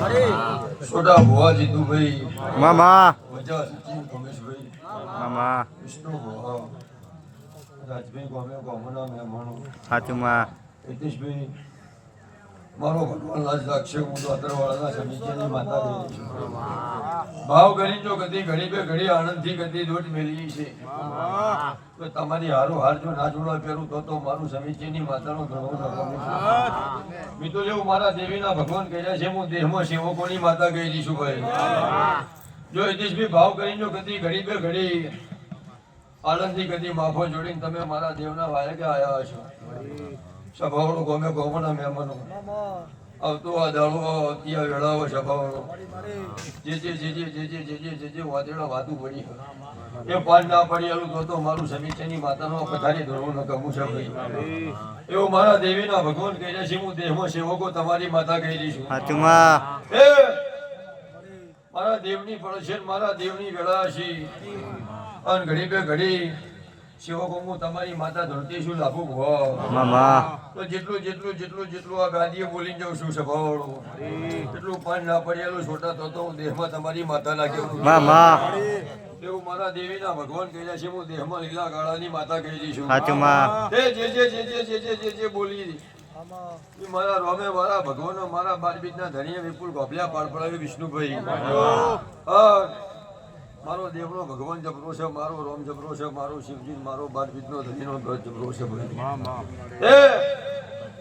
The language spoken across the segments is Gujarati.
छोटा भुआ जीतूभाई मामा वजा सचिन कमेशભાઈ मामा વિષ્ણુ ભુવા રાજભાઈ ગોમે ગોમના મહેમાનો સાચુમાં હિતેશભાઈ મારો ભગવાન લાજ રાખશે હું તો અત્રવાળાના સમિતિની માતા દેવી છું ભાવ કરી જો ગતિ ઘડી બે ઘડી આનંદથી ગતિ દોટ મેળવી છે તો તમારી હારો હાર જો ના જોડા પહેરું તો મારું સમિતિની માતાનો ધર્મ મેં તો જેવું મારા દેવીના ભગવાન કહ્યા છે હું દેહમાં સેવકોની માતા કહી દઈશું ભાઈ જો હિતેશભાઈ ભાવ કરી જો ગતિ ઘડી બે ઘડી આનંદથી ગતિ માફો જોડીને તમે મારા દેવના વાયકે આવ્યા છો સભાવાળો ગમે ગોમના મહેમાનો આવતો આ દાડો ત્યાં વેળાવો સભાવાળો જે વાતેડા વાતું પડી એ પાન ના પડી તો મારું સમીચેની માતાનો પથારી ધોરણ કમું છે ભાઈ એવું મારા દેવીના ભગવાન કહે છે હું દેહમાં સેવકો તમારી માતા કહી દઈશું એ મારા દેવની પડશે મારા દેવની વેળા છે અને ઘડી બે ઘડી સેવકો હું તમારી માતા ધરતી છું લાભુ મામા તો જેટલું આ ગાદીએ બોલી જાઉં છું સભાવાળો એટલું પાન ના પડેલું છોટા તો હું દેહમાં તમારી માતા લાગ્યો મામા એવું મારા દેવીના ભગવાન કહ્યા છે હું દેહમાં લીલા ગાળાની માતા કહી દઈશું જે બોલી મારા રોમે મારા ભગવાનો મારા બારબીજના ધણીએ વિપુલ ગોભલ્યા પાડ પડાવી વિષ્ણુભાઈ મારો દેવનો ભગવાન જબરો છે મારો રોમ જબરો છે મારો શિવજી મારો બારબીજનો ધણીનો જબરો છે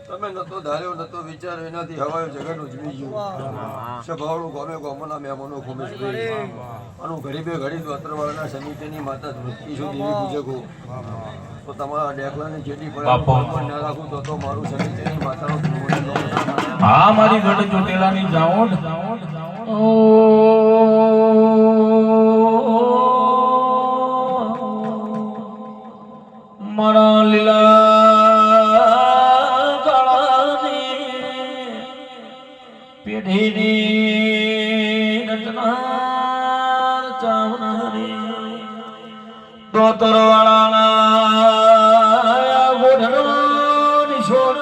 તમે નતો ધાર્યો નતો વિચાર્યો એનાથી હવાયો જગત ઉજવી ગયું સભાવાળું ગમે ગોમના મહેમાનો ખુમેશભાઈ અને ઘડી બે ઘડી તો અત્રવાળાના સમિતિની માતા ધૃતિ છું દેવી પૂજકો તો તમારા ડેકલાની જેટલી પડે ના રાખું તો મારું સમિતિની માતાનો હા મારી ઘડી ચોટેલાની જાઉં મારા લીલા પેઢીની રચના ચાવનારી તો તરવાળાના ગોઢણોની છોડ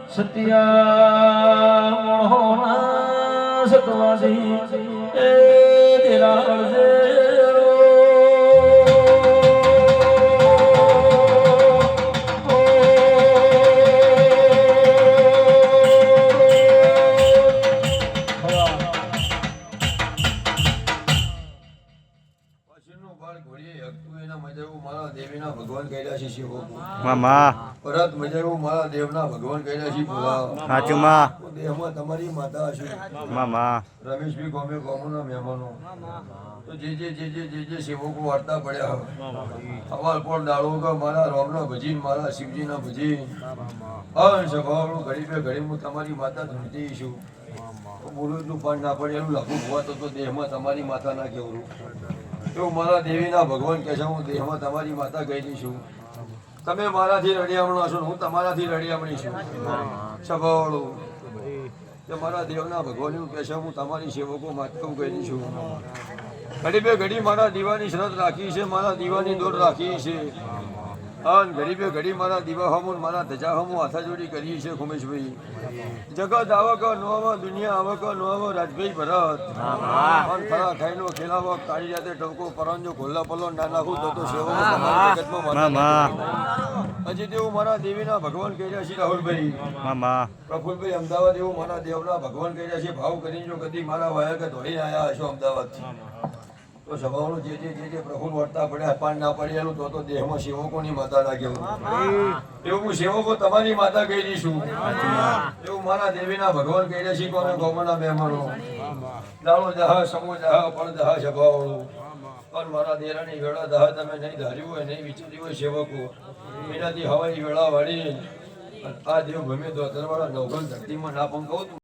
સત્યા મોહના સતવાસી એ દિરાળજે ભગવાન કહ્યા છે શિવો મામા પરત મજાવું મારા દેવના ભગવાન કહ્યા છે ભુવા સાચુમાં દેહમાં તમારી માતા હશે મામા રમેશભાઈ ગોમે ગોમના મહેમાનો તો જે સેવકો વાર્તા પડ્યા અવાલ પર દાડો કે મારા રોમના ભજી મારા શિવજીના ભજી સભાવાળું ઘડી બે ઘડી હું તમારી માતા ધૂણતી છું બોલું એટલું પણ ના પડે એનું લાગુ હોવા તો દેહમાં તમારી માતા ના કેવું એવું મારા દેવીના ભગવાન કહે છે હું દેહમાં તમારી માતા ગયેલી છું તમે મારાથી રડિયામણા છો હું તમારાથી રડિયામણી છું સભાવાળું કે મારા દેવના ભગવાન એવું કહે છે હું તમારી સેવકો માતકમ ગયેલી છું ઘડી બે ઘડી મારા દીવાની શરત રાખી છે મારા દીવાની દોર રાખી છે અને ઘડી બે ઘડી મારા દીવા હમું મારા ધજા હમું હાથાજોડી કરી છે ખુમેશભાઈ જગત આવક નોવા દુનિયા આવક નોવા રાજભાઈ ભરત અને ખરા ખાઈનો ખેલાવો કાળી જાતે ટવકો પરાંજો ખોલ્લા પલ્લો ના નાખું તો સેવો જગતમાં હજી તેવું મારા દેવીના ભગવાન કહ્યા છે રાહુલભાઈ પ્રફુલભાઈ અમદાવાદ એવું મારા દેવના ભગવાન કહ્યા છે ભાવ કરીને જો કદી મારા વાયા કે ધોઈને આવ્યા હશો અમદાવાદથી તો સભાવાળું જે પ્રફુલ વર્તા પડ્યા પાન ના પડેલું તો દેહમાં સેવકોની માતા લાગ્યું એવું હું સેવકો તમારી માતા કહી દઈશું એવું મારા દેવીના ભગવાન કહી દઈશું કોને ગોમના મહેમાનો દાળો દહ સમો દહ પણ દહ સભાવાળું પણ મારા દેરાની વેળા દહ તમે નહીં ધાર્યું હોય નહીં વિચાર્યું હોય સેવકો એનાથી હવાઈ વેળા વાળી આ દેવ ભૂમિ તો અત્રવાળા નવગણ ધરતીમાં ના પંકાવું